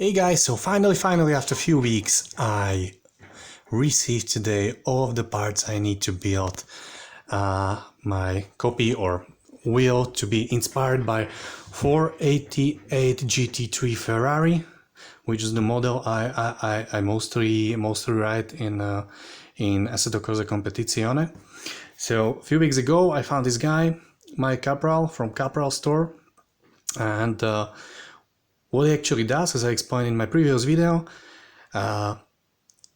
Hey guys, so finally after a few weeks I received today all of the parts I need to build my copy or wheel to be inspired by 488 GT3 Ferrari, which is the model I mostly ride in Assetto Corsa Competizione. So a few weeks ago I found this guy, Mike Kapral from kapral.store, and what he actually does, as I explained in my previous video,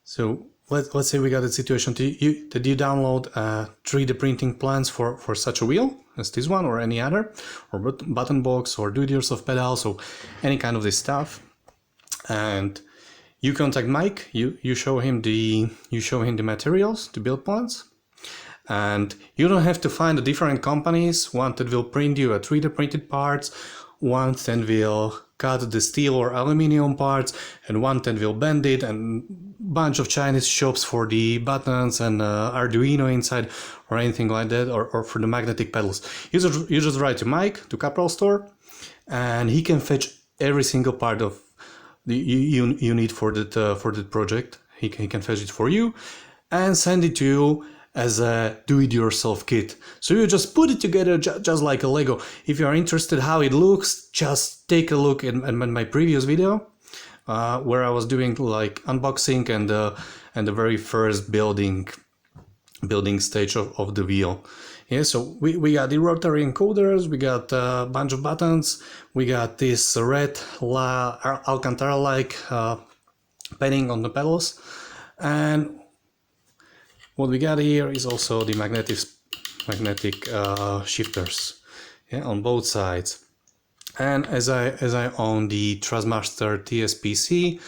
so let's say we got a situation that you download 3D printing plans for such a wheel as this one or any other, or button box or do-it-yourself pedals, or any kind of this stuff, and you contact Mike. You show him the materials, the build plans, and you don't have to find the different companies. One that will print you a 3D printed parts, one that will cut the steel or aluminum parts, and one that will bend it, and bunch of Chinese shops for the buttons and Arduino inside or anything like that, or for the magnetic pedals. You just write to Mike, to kapral.store, and he can fetch every single part of you need for that project. He can fetch it for you and send it to you as a do-it-yourself kit. So you just put it together just like a Lego. If you are interested how it looks, just take a look at my previous video where I was doing like unboxing and the very first building stage of the wheel. Yeah, so we got the rotary encoders, we got a bunch of buttons, we got this red Alcantara-like padding on the pedals, and what we got here is also the magnetic shifters, yeah, on both sides. And as I own the Thrustmaster TSPC,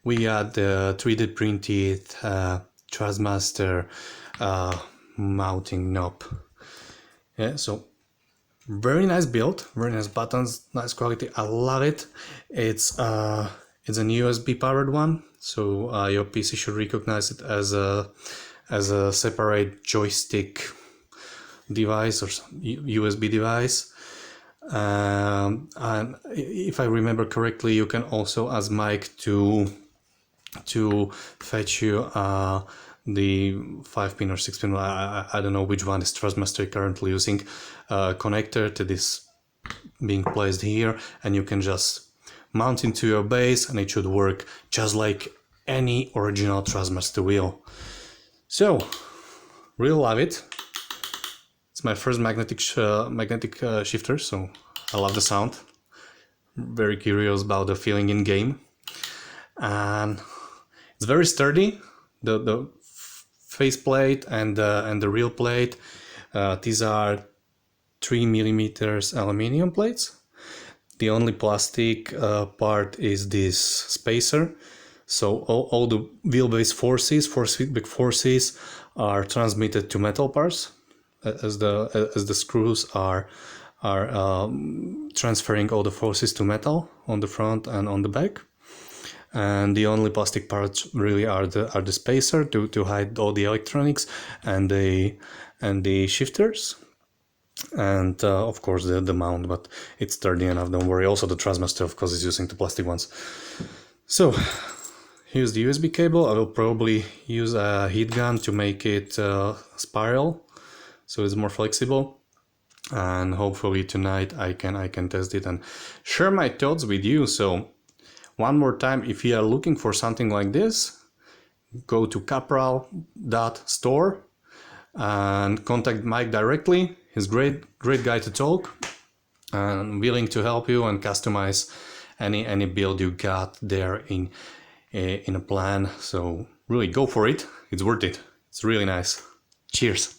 we got the 3D printed Thrustmaster mounting knob. Yeah, so very nice build, very nice buttons, nice quality. I love it. It's an USB powered one, so your PC should recognize it as a separate joystick device or USB device. And if I remember correctly, you can also ask Mike to fetch you the 5-pin or 6-pin, I don't know which one is Thrustmaster currently using, connector that is being placed here, and you can just mount into your base and it should work just like any original Thrustmaster wheel. So, really love it. It's my first magnetic shifter, so I love the sound. Very curious about the feeling in game, and it's very sturdy. The faceplate and the real plate. These are 3mm aluminum plates. The only plastic part is this spacer. So all the wheelbase feedback forces are transmitted to metal parts, as the screws are transferring all the forces to metal on the front and on the back. And the only plastic parts really are the spacer to hide all the electronics and the shifters, and of course the mount, but it's sturdy enough, don't worry. Also the Thrustmaster, of course, is using the plastic ones. So here's the USB cable. I will probably use a heat gun to make it spiral, so it's more flexible. And hopefully tonight I can test it and share my thoughts with you. So one more time, if you are looking for something like this, go to kapral.store and contact Mike directly. He's great guy to talk and willing to help you and customize any build you got there in a plan. So really go for it. It's worth it. It's really nice. Cheers.